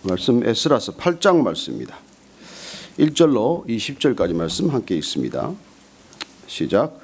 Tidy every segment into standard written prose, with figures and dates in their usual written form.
말씀 에스라서 8장 말씀입니다. 1절로 20절까지 말씀 함께 읽습니다. 시작.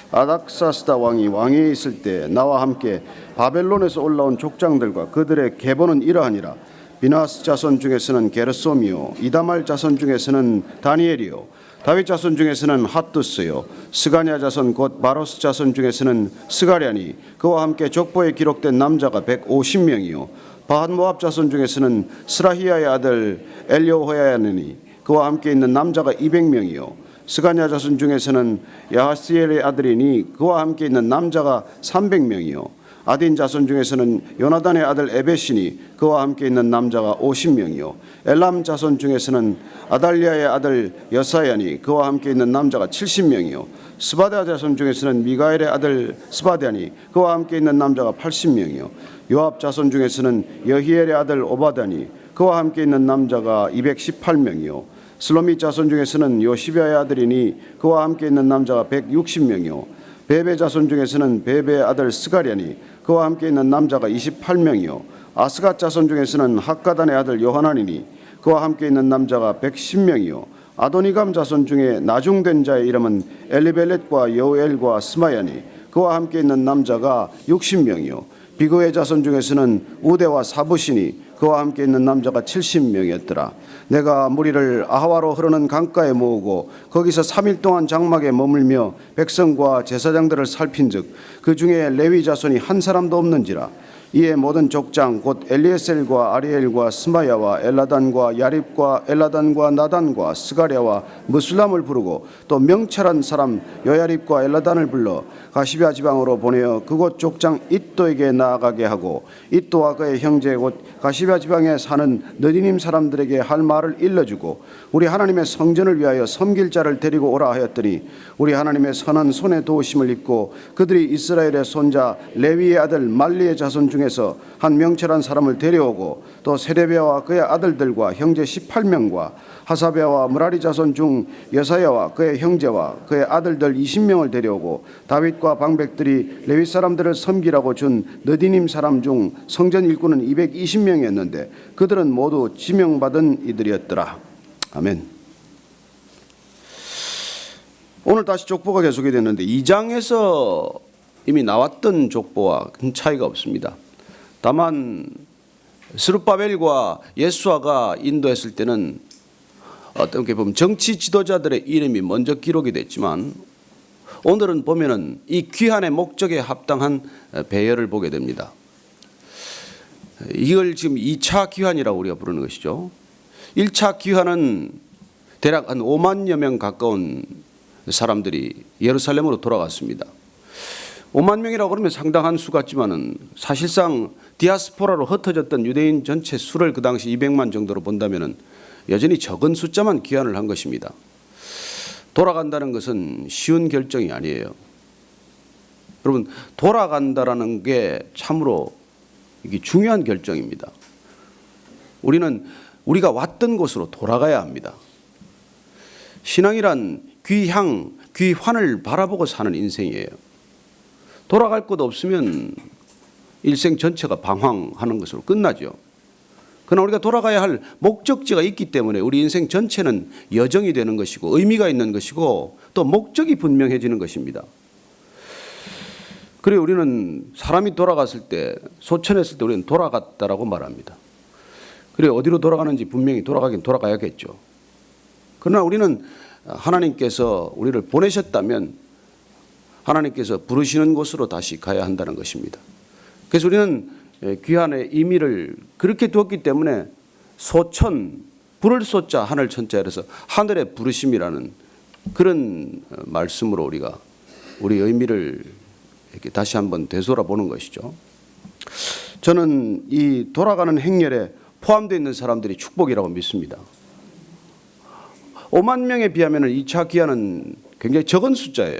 아닥사스다 왕이 왕위에 있을 때 나와 함께 바벨론에서 올라온 족장들과 그들의 계보는 이러하니라. 비나스 자손 중에서는 게르솜이요, 이다말 자손 중에서는 다니엘이요, 다윗 자손 중에서는 핫두스요, 스가냐 자손 곧 바로스 자손 중에서는 스가랴니, 그와 함께 족보에 기록된 남자가 150명이요, 바한모압 자손 중에서는 스라히야의 아들 엘요호야냐니, 그와 함께 있는 남자가 200명이요, 스가냐 자손 중에서는 야하스엘의 아들이니 그와 함께 있는 남자가 300명이요, 아딘 자손 중에서는 요나단의 아들 에벳이니 그와 함께 있는 남자가 50명이요, 엘람 자손 중에서는 아달리아의 아들 여사야니 그와 함께 있는 남자가 70명이요, 스바다 자손 중에서는 미가엘의 아들 스바다니 그와 함께 있는 남자가 80명이요, 요압 자손 중에서는 여히엘의 아들 오바다니 그와 함께 있는 남자가 218명이요, 슬로밋 자손 중에서는 요시비아의 아들이니 그와 함께 있는 남자가 160명이요, 베베 자손 중에서는 베베의 아들 스가랴니 그와 함께 있는 남자가 28명이요, 아스갓 자손 중에서는 학가단의 아들 요하나니니 그와 함께 있는 남자가 110명이요, 아도니감 자손 중에 나중된 자의 이름은 엘리벨렛과 여우엘과 스마야니 그와 함께 있는 남자가 60명이요, 비그의 자손 중에서는 우데와 사부시니 그와 함께 있는 남자가 70명이었더라. 내가 무리를 아하와로 흐르는 강가에 모으고 거기서 3일 동안 장막에 머물며 백성과 제사장들을 살핀즉 그 중에 레위 자손이 한 사람도 없는지라. 이에 모든 족장 곧 엘리에셀과 아리엘과 스마야와 엘라단과 야립과 엘라단과 나단과 스가랴와 무슬람을 부르고 또 명철한 사람 여야립과 엘라단을 불러 가시비아 지방으로 보내어 그곳 족장 잇도에게 나아가게 하고 잇도와 그의 형제 곧 가시비아 지방에 사는 느디님 사람들에게 할 말을 일러주고 우리 하나님의 성전을 위하여 섬길 자를 데리고 오라 하였더니 우리 하나님의 선한 손에 도우심을 입고 그들이 이스라엘의 손자 레위의 아들 말리의 자손 중에서 한 명철한 사람을 데려오고 또 세레비아와 그의 아들들과 형제 18명과 하사베아와 무라리 자손 중 여사야와 그의 형제와 그의 아들들 20명을 데려오고 다윗과 방백들이 레위 사람들을 섬기라고 준 느디님 사람 중 성전 일꾼은 220명이었는데 그들은 모두 지명받은 이들이었더라. 아멘. 오늘 다시 족보가 계속이 됐는데 2장에서 이미 나왔던 족보와 큰 차이가 없습니다. 다만 스룹바벨과 예수아가 인도했을 때는 어떻게 보면 정치 지도자들의 이름이 먼저 기록이 됐지만 오늘은 보면은 이 귀환의 목적에 합당한 배열을 보게 됩니다. 이걸 지금 2차 귀환이라고 우리가 부르는 것이죠. 1차 귀환은 대략 한 5만여 명 가까운 사람들이 예루살렘으로 돌아갔습니다. 5만 명이라고 그러면 상당한 수 같지만은 사실상 디아스포라로 흩어졌던 유대인 전체 수를 그 당시 200만 정도로 본다면은 여전히 적은 숫자만 귀환을 한 것입니다. 돌아간다는 것은 쉬운 결정이 아니에요. 여러분, 돌아간다라는 게 참으로 이게 중요한 결정입니다. 우리가 왔던 곳으로 돌아가야 합니다. 신앙이란 귀향, 귀환을 바라보고 사는 인생이에요. 돌아갈 곳 없으면 일생 전체가 방황하는 것으로 끝나죠. 그러나 우리가 돌아가야 할 목적지가 있기 때문에 우리 인생 전체는 여정이 되는 것이고 의미가 있는 것이고 또 목적이 분명해지는 것입니다. 그리고 우리는 사람이 돌아갔을 때, 소천했을 때 우리는 돌아갔다라고 말합니다. 그리고 어디로 돌아가는지 분명히 돌아가긴 돌아가야겠죠. 그러나 우리는 하나님께서 우리를 보내셨다면 하나님께서 부르시는 곳으로 다시 가야 한다는 것입니다. 그래서 우리는 귀환의 의미를 그렇게 두었기 때문에 소천, 부를 소자 하늘 천자 그래서 하늘의 부르심이라는 그런 말씀으로 우리가 우리 의미를 이렇게 다시 한번 되돌아보는 것이죠. 저는 이 돌아가는 행렬에 포함되어 있는 사람들이 축복이라고 믿습니다. 5만 명에 비하면 2차 귀환은 굉장히 적은 숫자예요.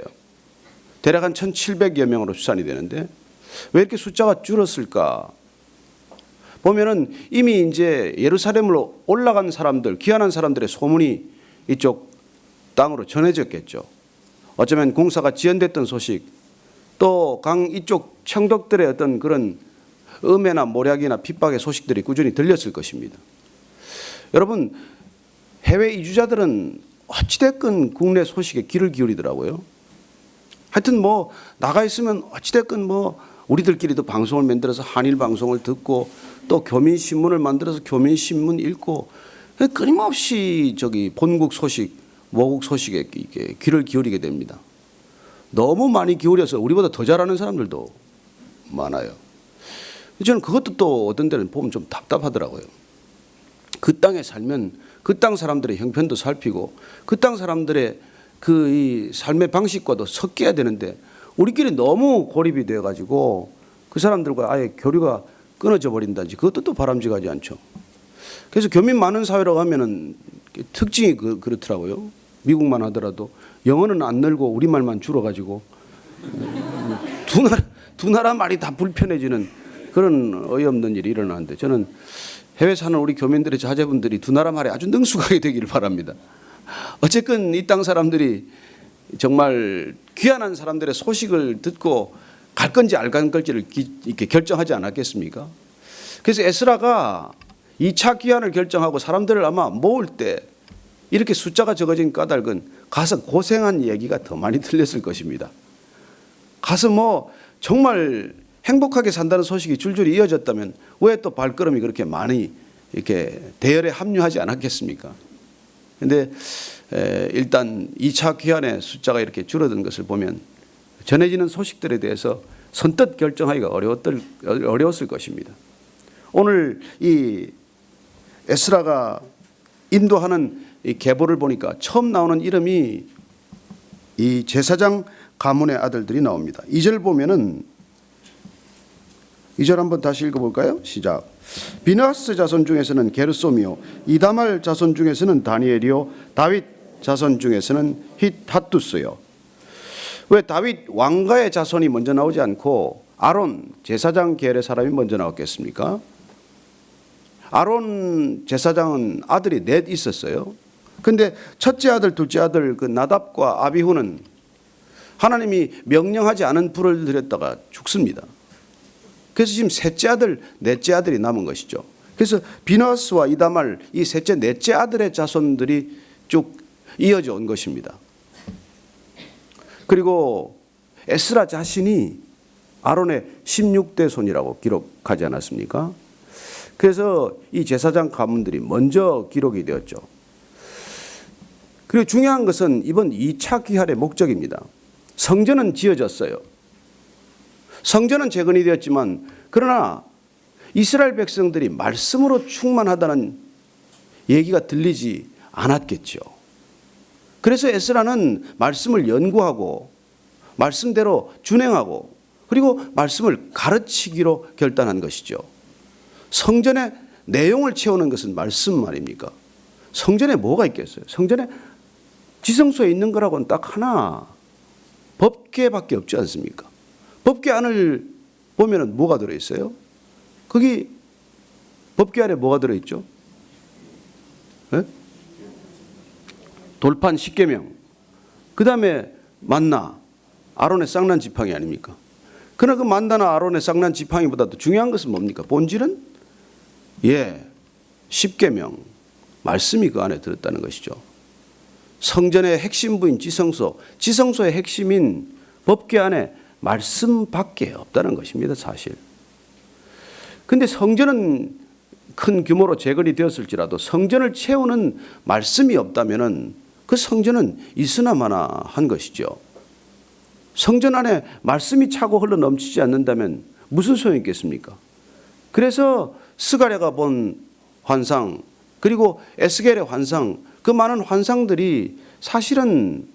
대략 한 1,700여 명으로 추산이 되는데 왜 이렇게 숫자가 줄었을까? 보면은 이미 이제 예루살렘으로 올라간 사람들, 귀환한 사람들의 소문이 이쪽 땅으로 전해졌겠죠. 어쩌면 공사가 지연됐던 소식, 또 강 이쪽 청덕들의 어떤 그런 음해나 모략이나 핍박의 소식들이 꾸준히 들렸을 것입니다. 여러분, 해외 이주자들은 어찌됐건 국내 소식에 귀를 기울이더라고요. 하여튼 뭐 나가 있으면 어찌됐건 뭐 우리들끼리도 방송을 만들어서 한일 방송을 듣고 또 교민신문을 만들어서 교민신문 읽고 끊임없이 본국 소식, 모국 소식에 귀를 기울이게 됩니다. 너무 많이 기울여서 우리보다 더 잘하는 사람들도 많아요. 저는 그것도 또 어떤 데는 보면 좀 답답하더라고요. 그 땅에 살면 그 땅 사람들의 형편도 살피고 그 땅 사람들의 이 삶의 방식과도 섞여야 되는데 우리끼리 너무 고립이 되어가지고 그 사람들과 아예 교류가 끊어져 버린다든지 그것도 또 바람직하지 않죠. 그래서 교민 많은 사회라고 하면은 특징이 그렇더라고요. 미국만 하더라도 영어는 안 늘고 우리말만 줄어가지고 두 나라 말이 다 불편해지는 그런 어이없는 일이 일어나는데 저는 해외 사는 우리 교민들의 자제분들이 두 나라 말에 아주 능숙하게 되기를 바랍니다. 어쨌든 이 땅 사람들이 정말 귀환한 사람들의 소식을 듣고 갈 건지 안 갈 건지를 이렇게 결정하지 않았겠습니까? 그래서 에스라가 2차 귀환을 결정하고 사람들을 아마 모을 때 이렇게 숫자가 적어진 까닭은 가서 고생한 얘기가 더 많이 들렸을 것입니다. 가서 뭐 정말 행복하게 산다는 소식이 줄줄이 이어졌다면 왜 또 발걸음이 그렇게 많이 이렇게 대열에 합류하지 않았겠습니까? 그런데 일단 2차 귀환의 숫자가 이렇게 줄어든 것을 보면 전해지는 소식들에 대해서 선뜻 결정하기가 어려웠을 것입니다. 오늘 이 에스라가 인도하는 이 계보를 보니까 처음 나오는 이름이 이 제사장 가문의 아들들이 나옵니다. 2절 보면은 2절 한번 다시 읽어볼까요? 시작. 비느하스 자손 중에서는 게르솜이요 이다말 자손 중에서는 다니엘이요 다윗 자손 중에서는 핫두스요. 왜 다윗 왕가의 자손이 먼저 나오지 않고 아론 제사장 계열의 사람이 먼저 나왔겠습니까? 아론 제사장은 아들이 넷 있었어요. 근데 첫째 아들, 둘째 아들 그 나답과 아비후는 하나님이 명령하지 않은 불을 들였다가 죽습니다. 그래서 지금 셋째 아들, 넷째 아들이 남은 것이죠. 그래서 비느하스와 이다말 이 셋째, 넷째 아들의 자손들이 쭉 이어져 온 것입니다. 그리고 에스라 자신이 아론의 16대 손이라고 기록하지 않았습니까? 그래서 이 제사장 가문들이 먼저 기록이 되었죠. 그리고 중요한 것은 이번 2차 귀환의 목적입니다. 성전은 지어졌어요. 성전은 재건이 되었지만 그러나 이스라엘 백성들이 말씀으로 충만하다는 얘기가 들리지 않았겠죠. 그래서 에스라는 말씀을 연구하고 말씀대로 준행하고 그리고 말씀을 가르치기로 결단한 것이죠. 성전의 내용을 채우는 것은 말씀 말입니까? 성전에 뭐가 있겠어요? 성전에 지성소에 있는 거라고는 딱 하나, 법궤밖에 없지 않습니까? 법궤 안을 보면은 뭐가 들어있어요? 거기 법궤 안에 뭐가 들어있죠? 네? 돌판 10계명, 그 다음에 만나, 아론의 쌍난 지팡이 아닙니까? 그러나 그 만나나 아론의 쌍난 지팡이보다도 중요한 것은 뭡니까? 본질은 10계명, 말씀이 그 안에 들었다는 것이죠. 성전의 핵심부인 지성소, 지성소의 핵심인 법궤 안에 말씀밖에 없다는 것입니다, 사실. 근데 성전은 큰 규모로 재건이 되었을지라도 성전을 채우는 말씀이 없다면은 그 성전은 있으나마나 한 것이죠. 성전 안에 말씀이 차고 흘러 넘치지 않는다면 무슨 소용이 있겠습니까? 그래서 스가랴가 본 환상, 그리고 에스겔의 환상, 그 많은 환상들이 사실은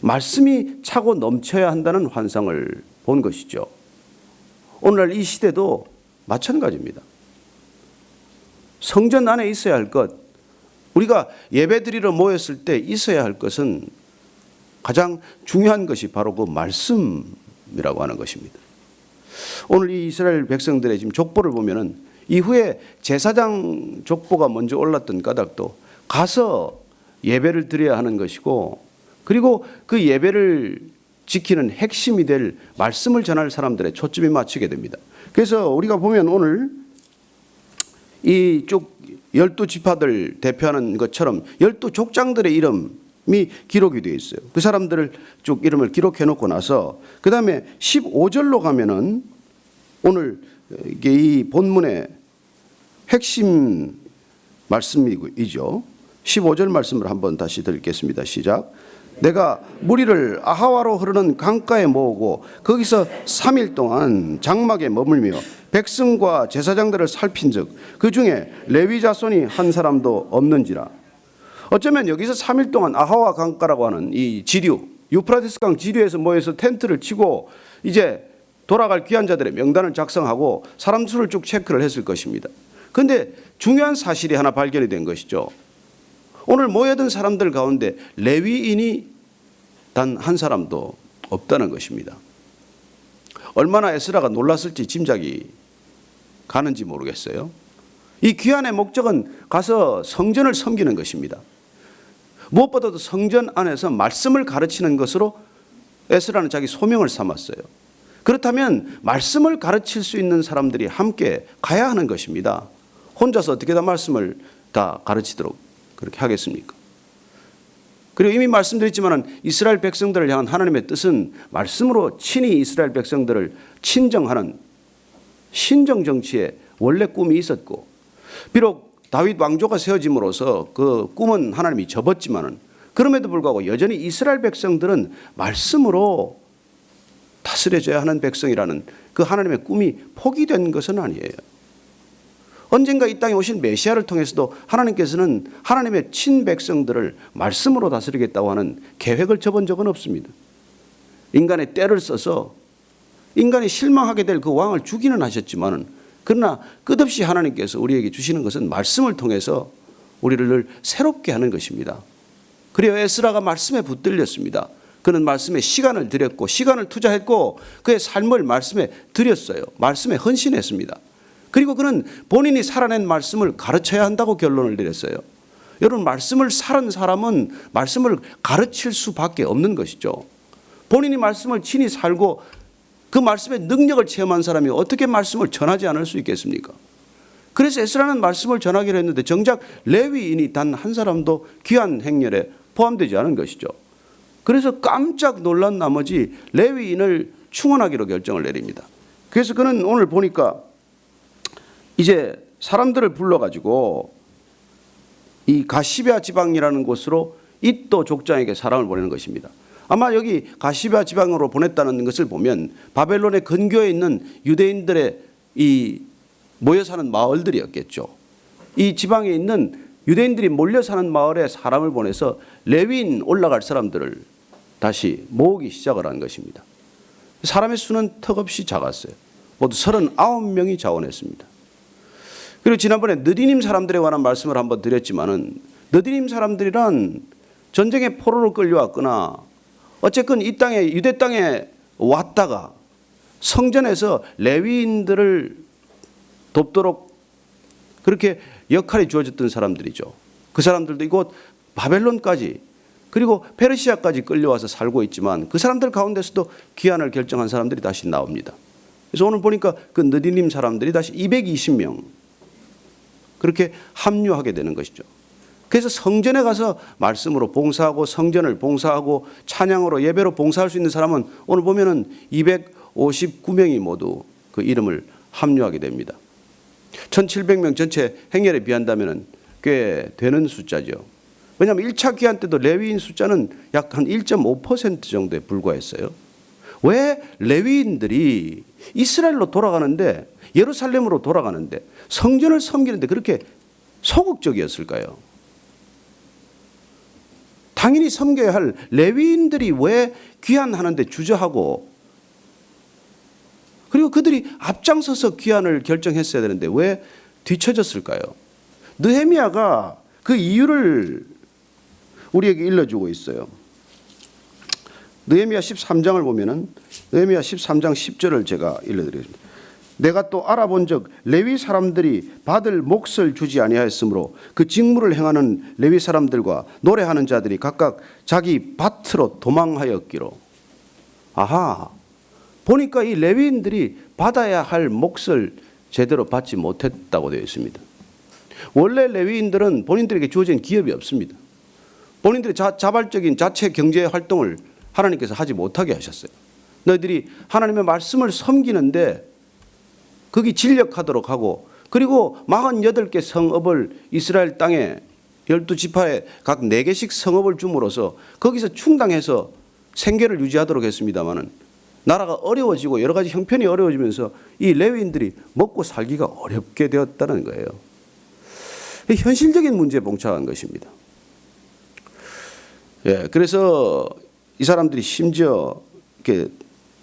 말씀이 차고 넘쳐야 한다는 환상을 본 것이죠. 오늘날 이 시대도 마찬가지입니다. 성전 안에 있어야 할 것, 우리가 예배드리러 모였을 때 있어야 할 것은 가장 중요한 것이 바로 그 말씀이라고 하는 것입니다. 오늘 이 이스라엘 백성들의 지금 족보를 보면은 이후에 제사장 족보가 먼저 올랐던 까닭도 가서 예배를 드려야 하는 것이고, 그리고 그 예배를 지키는 핵심이 될 말씀을 전할 사람들의 초점이 맞추게 됩니다. 그래서 우리가 보면 오늘 이 쭉 12 지파들 대표하는 것처럼 12 족장들의 이름이 기록이 되어 있어요. 그 사람들을 쭉 이름을 기록해 놓고 나서 그 다음에 15절로 가면은 오늘 이게 이 본문의 핵심 말씀이죠. 15절 말씀을 한번 다시 드리겠습니다. 시작. 내가 무리를 아하와로 흐르는 강가에 모으고 거기서 3일 동안 장막에 머물며 백성과 제사장들을 살핀즉 그 중에 레위 자손이 한 사람도 없는지라. 어쩌면 여기서 3일 동안 아하와 강가라고 하는 이 지류, 유프라테스 강 지류에서 모여서 텐트를 치고 이제 돌아갈 귀한 자들의 명단을 작성하고 사람 수를 쭉 체크를 했을 것입니다. 그런데 중요한 사실이 하나 발견이 된 것이죠. 오늘 모여든 사람들 가운데 레위인이 단 한 사람도 없다는 것입니다. 얼마나 에스라가 놀랐을지 짐작이 가는지 모르겠어요. 이 귀환의 목적은 가서 성전을 섬기는 것입니다. 무엇보다도 성전 안에서 말씀을 가르치는 것으로 에스라는 자기 소명을 삼았어요. 그렇다면 말씀을 가르칠 수 있는 사람들이 함께 가야 하는 것입니다. 혼자서 어떻게 다 말씀을 다 가르치도록 그렇게 하겠습니까? 그리고 이미 말씀드렸지만 이스라엘 백성들을 향한 하나님의 뜻은 말씀으로 친히 이스라엘 백성들을 친정하는 신정 정치에 원래 꿈이 있었고, 비록 다윗 왕조가 세워짐으로써 그 꿈은 하나님이 접었지만은 그럼에도 불구하고 여전히 이스라엘 백성들은 말씀으로 다스려져야 하는 백성이라는 그 하나님의 꿈이 포기된 것은 아니에요. 언젠가 이 땅에 오신 메시아를 통해서도 하나님께서는 하나님의 친백성들을 말씀으로 다스리겠다고 하는 계획을 접은 적은 없습니다. 인간의 때를 써서 인간이 실망하게 될 그 왕을 주기는 하셨지만은, 그러나 끝없이 하나님께서 우리에게 주시는 것은 말씀을 통해서 우리를 늘 새롭게 하는 것입니다. 그래요, 에스라가 말씀에 붙들렸습니다. 그는 말씀에 시간을 들였고 시간을 투자했고 그의 삶을 말씀에 드렸어요. 말씀에 헌신했습니다. 그리고 그는 본인이 살아낸 말씀을 가르쳐야 한다고 결론을 내렸어요. 여러분, 말씀을 살은 사람은 말씀을 가르칠 수밖에 없는 것이죠. 본인이 말씀을 친히 살고 그 말씀의 능력을 체험한 사람이 어떻게 말씀을 전하지 않을 수 있겠습니까? 그래서 에스라는 말씀을 전하기로 했는데 정작 레위인이 단 한 사람도 귀한 행렬에 포함되지 않은 것이죠. 그래서 깜짝 놀란 나머지 레위인을 충원하기로 결정을 내립니다. 그래서 그는 오늘 보니까 이제 사람들을 불러가지고 이 가시베아 지방이라는 곳으로 잇도 족장에게 사람을 보내는 것입니다. 아마 여기 가시베아 지방으로 보냈다는 것을 보면 바벨론의 근교에 있는 유대인들의 이 모여 사는 마을들이었겠죠. 이 지방에 있는 유대인들이 몰려 사는 마을에 사람을 보내서 레위인 올라갈 사람들을 다시 모으기 시작을 한 것입니다. 사람의 수는 턱없이 작았어요. 모두 39명이 자원했습니다. 그리고 지난번에 느디님 사람들에 관한 말씀을 한번 드렸지만은, 느디님 사람들이란 전쟁의 포로로 끌려왔거나 어쨌건 이 땅에, 유대 땅에 왔다가 성전에서 레위인들을 돕도록 그렇게 역할이 주어졌던 사람들이죠. 그 사람들도 이곳 바벨론까지 그리고 페르시아까지 끌려와서 살고 있지만 그 사람들 가운데서도 귀환을 결정한 사람들이 다시 나옵니다. 그래서 오늘 보니까 그 느디님 사람들이 다시 220명 그렇게 합류하게 되는 것이죠. 그래서 성전에 가서 말씀으로 봉사하고 성전을 봉사하고 찬양으로 예배로 봉사할 수 있는 사람은 오늘 보면은 259명이 모두 그 이름을 합류하게 됩니다. 1700명 전체 행렬에 비한다면 꽤 되는 숫자죠. 왜냐하면 1차 귀환 때도 레위인 숫자는 약 한 1.5% 정도에 불과했어요. 왜 레위인들이 이스라엘로 돌아가는데, 예루살렘으로 돌아가는데, 성전을 섬기는데 그렇게 소극적이었을까요? 당연히 섬겨야 할 레위인들이 왜 귀환하는데 주저하고, 그리고 그들이 앞장서서 귀환을 결정했어야 되는데 왜 뒤처졌을까요? 느헤미야가 그 이유를 우리에게 일러주고 있어요. 느헤미야 13장을 보면은, 느헤미야 13장 10절을 제가 일러드리겠습니다. 내가 또 알아본 적 레위 사람들이 받을 몫을 주지 아니하였으므로 그 직무를 행하는 레위 사람들과 노래하는 자들이 각각 자기 밭으로 도망하였기로. 아하, 보니까 이 레위인들이 받아야 할 몫을 제대로 받지 못했다고 되어 있습니다. 원래 레위인들은 본인들에게 주어진 기업이 없습니다. 본인들의 자발적인 자체 경제 활동을 하나님께서 하지 못하게 하셨어요. 너희들이 하나님의 말씀을 섬기는데 거기 진력하도록 하고, 그리고 48개 성읍을 이스라엘 땅에 12지파에 각 4개씩 성읍을 줌으로써 거기서 충당해서 생계를 유지하도록 했습니다마는 나라가 어려워지고 여러 가지 형편이 어려워지면서 이 레위인들이 먹고 살기가 어렵게 되었다는 거예요. 현실적인 문제에 봉착한 것입니다. 예, 그래서 이 사람들이 심지어 이렇게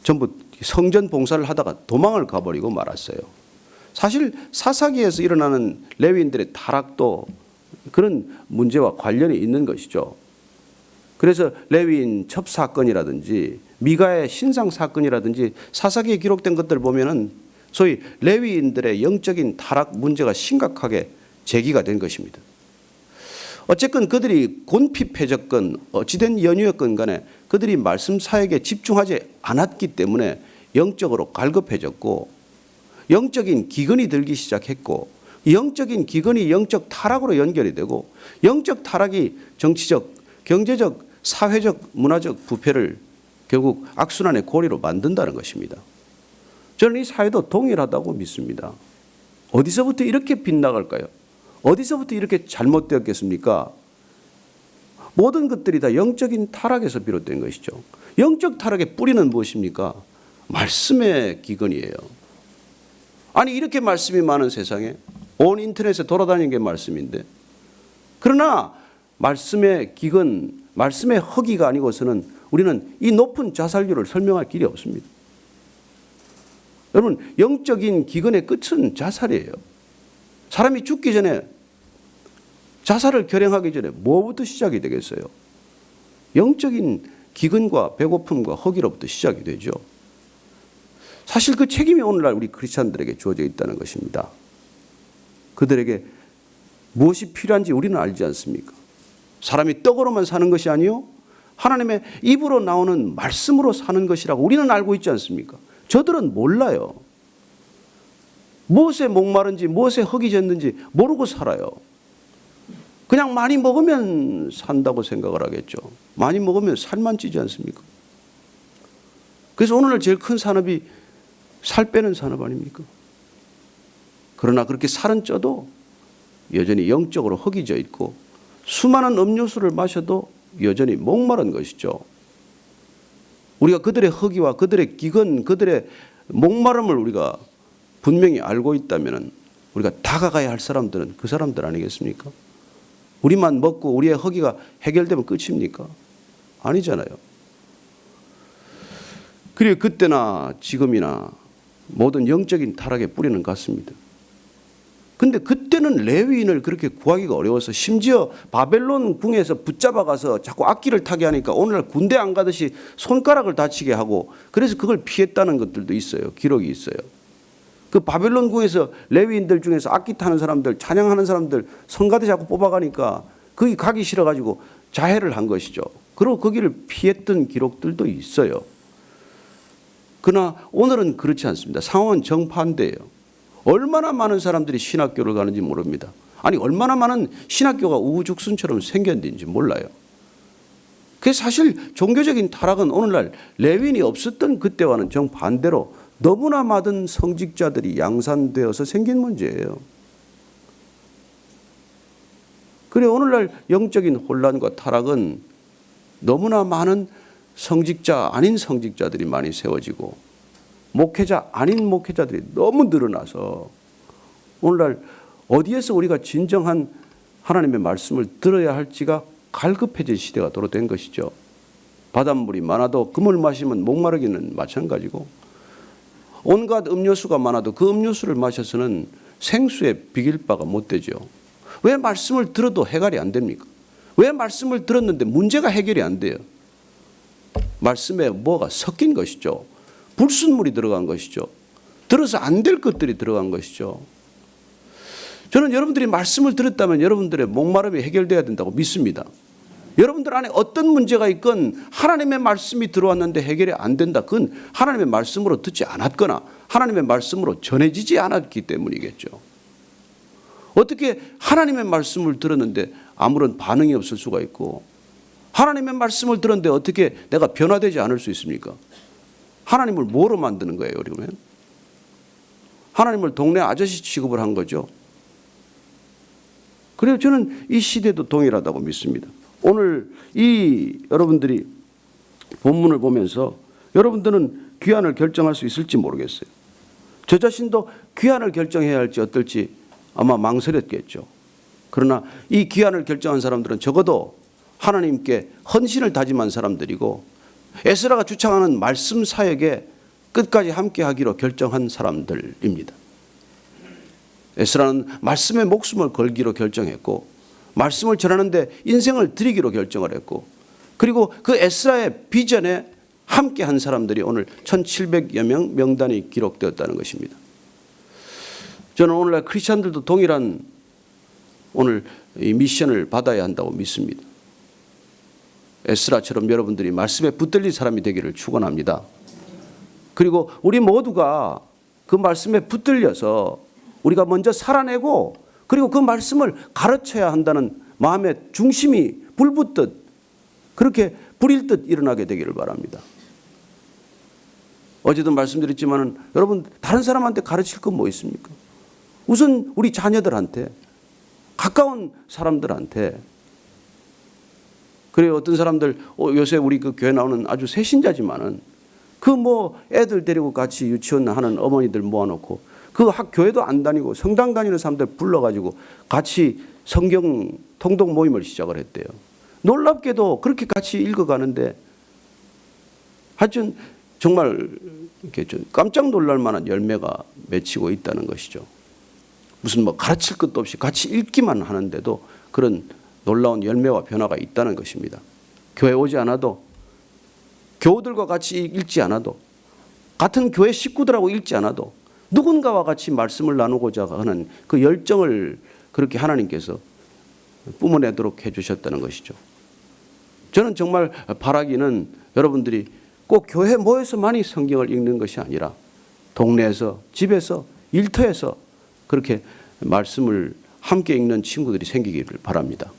전부 성전 봉사를 하다가 도망을 가버리고 말았어요. 사실 사사기에서 일어나는 레위인들의 타락도 그런 문제와 관련이 있는 것이죠. 그래서 레위인 첩 사건이라든지 미가의 신상 사건이라든지 사사기에 기록된 것들을 보면은 소위 레위인들의 영적인 타락 문제가 심각하게 제기가 된 것입니다. 어쨌건 그들이 곤핍해졌건 어찌된 연유였건 간에 그들이 말씀 사역에 집중하지 않았기 때문에 영적으로 갈급해졌고, 영적인 기근이 들기 시작했고, 영적인 기근이 영적 타락으로 연결이 되고, 영적 타락이 정치적, 경제적, 사회적, 문화적 부패를 결국 악순환의 고리로 만든다는 것입니다. 저는 이 사회도 동일하다고 믿습니다. 어디서부터 이렇게 빗나갈까요? 어디서부터 이렇게 잘못되었겠습니까? 모든 것들이 다 영적인 타락에서 비롯된 것이죠. 영적 타락의 뿌리는 무엇입니까? 말씀의 기근이에요. 아니, 이렇게 말씀이 많은 세상에 온 인터넷에 돌아다니는 게 말씀인데, 그러나 말씀의 기근, 말씀의 허기가 아니고서는 우리는 이 높은 자살률을 설명할 길이 없습니다. 여러분, 영적인 기근의 끝은 자살이에요. 사람이 죽기 전에, 자살을 결행하기 전에 뭐부터 시작이 되겠어요? 영적인 기근과 배고픔과 허기로부터 시작이 되죠. 사실 그 책임이 오늘날 우리 크리스찬들에게 주어져 있다는 것입니다. 그들에게 무엇이 필요한지 우리는 알지 않습니까? 사람이 떡으로만 사는 것이 아니요, 하나님의 입으로 나오는 말씀으로 사는 것이라고 우리는 알고 있지 않습니까? 저들은 몰라요. 무엇에 목마른지 무엇에 허기 졌는지 모르고 살아요. 그냥 많이 먹으면 산다고 생각을 하겠죠. 많이 먹으면 살만 찌지 않습니까? 그래서 오늘날 제일 큰 산업이 살 빼는 산업 아닙니까? 그러나 그렇게 살은 쪄도 여전히 영적으로 허기져 있고, 수많은 음료수를 마셔도 여전히 목마른 것이죠. 우리가 그들의 허기와 그들의 기근, 그들의 목마름을 우리가 분명히 알고 있다면 우리가 다가가야 할 사람들은 그 사람들 아니겠습니까? 우리만 먹고 우리의 허기가 해결되면 끝입니까? 아니잖아요. 그리고 그때나 지금이나 모든 영적인 타락의 뿌리는 같습니다. 근데 그때는 레위인을 그렇게 구하기가 어려워서 심지어 바벨론 궁에서 붙잡아가서 자꾸 악기를 타게 하니까 오늘날 군대 안 가듯이 손가락을 다치게 하고, 그래서 그걸 피했다는 것들도 있어요. 기록이 있어요. 그 바벨론 궁에서 레위인들 중에서 악기 타는 사람들, 찬양하는 사람들 성가대 자꾸 뽑아가니까 거기 가기 싫어가지고 자해를 한 것이죠. 그리고 거기를 피했던 기록들도 있어요. 그러나 오늘은 그렇지 않습니다. 상황은 정반대예요. 얼마나 많은 사람들이 신학교를 가는지 모릅니다. 아니, 얼마나 많은 신학교가 우후죽순처럼 생겼는지 몰라요. 그래서 사실 종교적인 타락은 오늘날 레위인이 없었던 그때와는 정반대로 너무나 많은 성직자들이 양산되어서 생긴 문제예요. 그래, 오늘날 영적인 혼란과 타락은 너무나 많은 성직자 아닌 성직자들이 많이 세워지고, 목회자 아닌 목회자들이 너무 늘어나서 오늘날 어디에서 우리가 진정한 하나님의 말씀을 들어야 할지가 갈급해진 시대가 도로 된 것이죠. 바닷물이 많아도 그물 마시면 목마르기는 마찬가지고, 온갖 음료수가 많아도 그 음료수를 마셔서는 생수에 비길 바가 못 되죠. 왜 말씀을 들어도 해결이 안 됩니까? 왜 말씀을 들었는데 문제가 해결이 안 돼요? 말씀에 뭐가 섞인 것이죠. 불순물이 들어간 것이죠. 들어서 안 될 것들이 들어간 것이죠. 저는 여러분들이 말씀을 들었다면 여러분들의 목마름이 해결돼야 된다고 믿습니다. 여러분들 안에 어떤 문제가 있건 하나님의 말씀이 들어왔는데 해결이 안 된다. 그건 하나님의 말씀으로 듣지 않았거나 하나님의 말씀으로 전해지지 않았기 때문이겠죠. 어떻게 하나님의 말씀을 들었는데 아무런 반응이 없을 수가 있고, 하나님의 말씀을 들었는데 어떻게 내가 변화되지 않을 수 있습니까? 하나님을 뭐로 만드는 거예요, 그러면? 하나님을 동네 아저씨 취급을 한 거죠. 그래서 저는 이 시대도 동일하다고 믿습니다. 오늘 이 여러분들이 본문을 보면서 여러분들은 귀환을 결정할 수 있을지 모르겠어요. 저 자신도 귀환을 결정해야 할지 어떨지 아마 망설였겠죠. 그러나 이 귀환을 결정한 사람들은 적어도 하나님께 헌신을 다짐한 사람들이고, 에스라가 주창하는 말씀 사역에 끝까지 함께하기로 결정한 사람들입니다. 에스라는 말씀에 목숨을 걸기로 결정했고, 말씀을 전하는데 인생을 드리기로 결정을 했고, 그리고 그 에스라의 비전에 함께한 사람들이 오늘 1700여 명 명단이 기록되었다는 것입니다. 저는 오늘날 크리스천들도 동일한 오늘 이 미션을 받아야 한다고 믿습니다. 에스라처럼 여러분들이 말씀에 붙들린 사람이 되기를 축원합니다. 그리고 우리 모두가 그 말씀에 붙들려서 우리가 먼저 살아내고, 그리고 그 말씀을 가르쳐야 한다는 마음의 중심이 불붙듯, 그렇게 불일 듯 일어나게 되기를 바랍니다. 어제도 말씀드렸지만 여러분, 다른 사람한테 가르칠 건 뭐 있습니까? 우선 우리 자녀들한테, 가까운 사람들한테. 그래요. 어떤 사람들 요새 우리 그 교회 나오는 아주 새신자지만은 그 뭐 애들 데리고 같이 유치원 하는 어머니들 모아놓고 그 교회도 안 다니고 성당 다니는 사람들 불러가지고 같이 성경 통독 모임을 시작을 했대요. 놀랍게도 그렇게 같이 읽어가는데 하여튼 정말 이렇게 좀 깜짝 놀랄 만한 열매가 맺히고 있다는 것이죠. 무슨 뭐 가르칠 것도 없이 같이 읽기만 하는데도 그런 놀라운 열매와 변화가 있다는 것입니다. 교회 오지 않아도, 교우들과 같이 읽지 않아도, 같은 교회 식구들하고 읽지 않아도 누군가와 같이 말씀을 나누고자 하는 그 열정을 그렇게 하나님께서 뿜어내도록 해주셨다는 것이죠. 저는 정말 바라기는 여러분들이 꼭 교회 모여서 많이 성경을 읽는 것이 아니라 동네에서, 집에서, 일터에서 그렇게 말씀을 함께 읽는 친구들이 생기기를 바랍니다.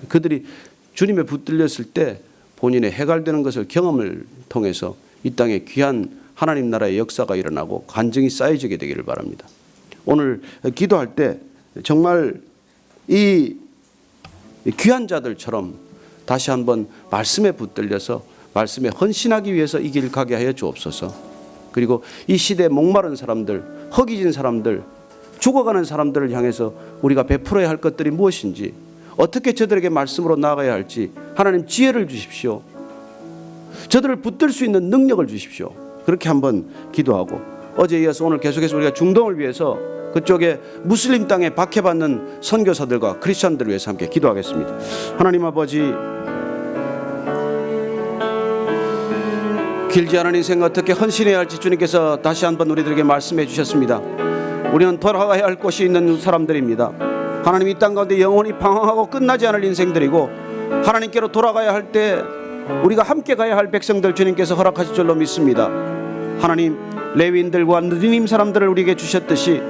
그들이 주님에 붙들렸을 때 본인의 해갈되는 것을 경험을 통해서 이 땅에 귀한 하나님 나라의 역사가 일어나고 간증이 쌓여지게 되기를 바랍니다. 오늘 기도할 때 정말 이 귀한 자들처럼 다시 한번 말씀에 붙들려서 말씀에 헌신하기 위해서 이 길 가게 하여 주옵소서. 그리고 이 시대에 목마른 사람들, 허기진 사람들, 죽어가는 사람들을 향해서 우리가 베풀어야 할 것들이 무엇인지, 어떻게 저들에게 말씀으로 나아가야 할지 하나님 지혜를 주십시오. 저들을 붙들 수 있는 능력을 주십시오. 그렇게 한번 기도하고, 어제에 이어서 오늘 계속해서 우리가 중동을 위해서 그쪽에 무슬림 땅에 박해받는 선교사들과 크리스천들을 위해서 함께 기도하겠습니다. 하나님 아버지, 길지 않은 인생 어떻게 헌신해야 할지 주님께서 다시 한번 우리들에게 말씀해 주셨습니다. 우리는 돌아가야 할 곳이 있는 사람들입니다. 하나님, 이 땅 가운데 영원히 방황하고 끝나지 않을 인생들이고, 하나님께로 돌아가야 할 때 우리가 함께 가야 할 백성들 주님께서 허락하실 줄로 믿습니다. 하나님, 레위인들과 느디님 사람들을 우리에게 주셨듯이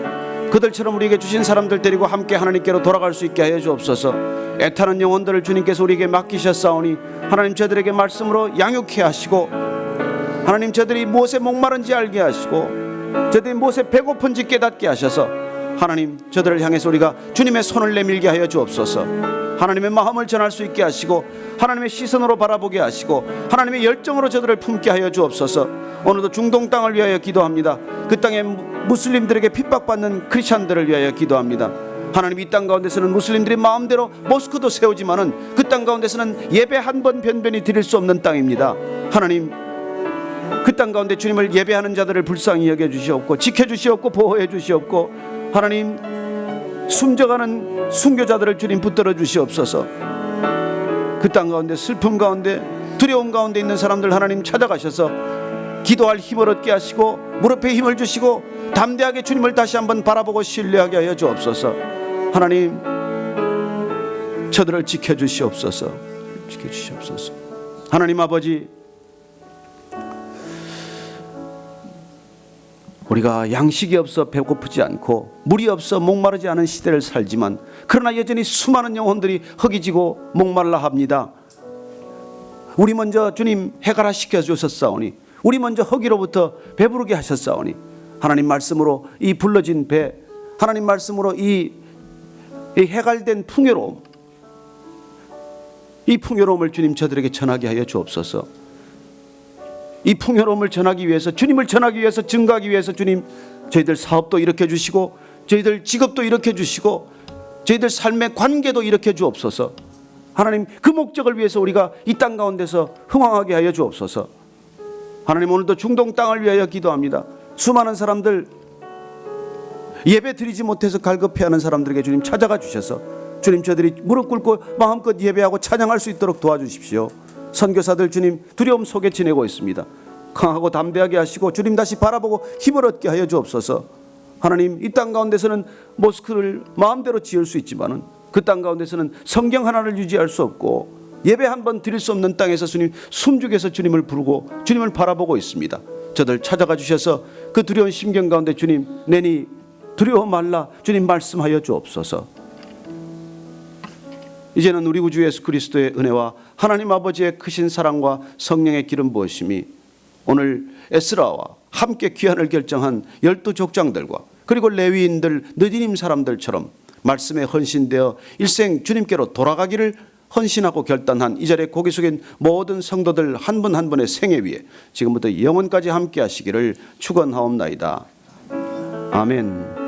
그들처럼 우리에게 주신 사람들 데리고 함께 하나님께로 돌아갈 수 있게 하여 주옵소서. 애타는 영혼들을 주님께서 우리에게 맡기셨사오니 하나님, 저들에게 말씀으로 양육해 하시고, 하나님, 저들이 무엇에 목마른지 알게 하시고, 저들이 무엇에 배고픈지 깨닫게 하셔서 하나님, 저들을 향해서 우리가 주님의 손을 내밀게 하여 주옵소서. 하나님의 마음을 전할 수 있게 하시고, 하나님의 시선으로 바라보게 하시고, 하나님의 열정으로 저들을 품게 하여 주옵소서. 오늘도 중동 땅을 위하여 기도합니다. 그 땅에 무슬림들에게 핍박받는 크리스찬들을 위하여 기도합니다. 하나님, 이 땅 가운데서는 무슬림들이 마음대로 모스크도 세우지만은 그 땅 가운데서는 예배 한 번 변변히 드릴 수 없는 땅입니다. 하나님, 그 땅 가운데 주님을 예배하는 자들을 불쌍히 여겨 주시옵고, 지켜 주시옵고, 보호해 주시옵고, 하나님, 숨져가는 순교자들을 주님 붙들어 주시옵소서. 그 땅 가운데 슬픔 가운데 두려움 가운데 있는 사람들 하나님 찾아가셔서 기도할 힘을 얻게 하시고, 무릎에 힘을 주시고, 담대하게 주님을 다시 한번 바라보고 신뢰하게 하여 주옵소서. 하나님, 저들을 지켜주시옵소서. 지켜주시옵소서. 하나님 아버지, 우리가 양식이 없어 배고프지 않고 물이 없어 목마르지 않은 시대를 살지만 그러나 여전히 수많은 영혼들이 허기지고 목말라 합니다. 우리 먼저 주님 해갈화시켜 주셨사오니 우리 먼저 허기로부터 배부르게 하셨사오니 하나님 말씀으로 이 불러진 배, 하나님 말씀으로 이 해갈된 풍요로움, 이 풍요로움을 주님 저들에게 전하게 하여 주옵소서. 이 풍요로움을 전하기 위해서, 주님을 전하기 위해서, 증거하기 위해서 주님 저희들 사업도 일으켜 주시고 저희들 직업도 일으켜 주시고 저희들 삶의 관계도 일으켜 주옵소서. 하나님 그 목적을 위해서 우리가 이 땅 가운데서 흥왕하게 하여 주옵소서. 하나님 오늘도 중동 땅을 위하여 기도합니다. 수많은 사람들 예배 드리지 못해서 갈급해하는 사람들에게 주님 찾아가 주셔서 주님 저들이 무릎 꿇고 마음껏 예배하고 찬양할 수 있도록 도와주십시오. 선교사들 주님 두려움 속에 지내고 있습니다. 강하고 담대하게 하시고 주님 다시 바라보고 힘을 얻게 하여 주옵소서. 하나님 이 땅 가운데서는 모스크를 마음대로 지을 수 있지만은 그 땅 가운데서는 성경 하나를 유지할 수 없고 예배 한 번 드릴 수 없는 땅에서 주님 숨죽여서 주님을 부르고 주님을 바라보고 있습니다. 저들 찾아가 주셔서 그 두려운 심경 가운데 주님 내니 두려워 말라 주님 말씀하여 주옵소서. 이제는 우리 구주 예수 그리스도의 은혜와 하나님 아버지의 크신 사랑과 성령의 기름 부으심이 오늘 에스라와 함께 귀환을 결정한 12족장들과 그리고 레위인들 느디님 사람들처럼 말씀에 헌신되어 일생 주님께로 돌아가기를 헌신하고 결단한 이 자리에 고개 숙인 모든 성도들 한 분 한 분의 생애 위에 지금부터 영원까지 함께 하시기를 축원하옵나이다. 아멘.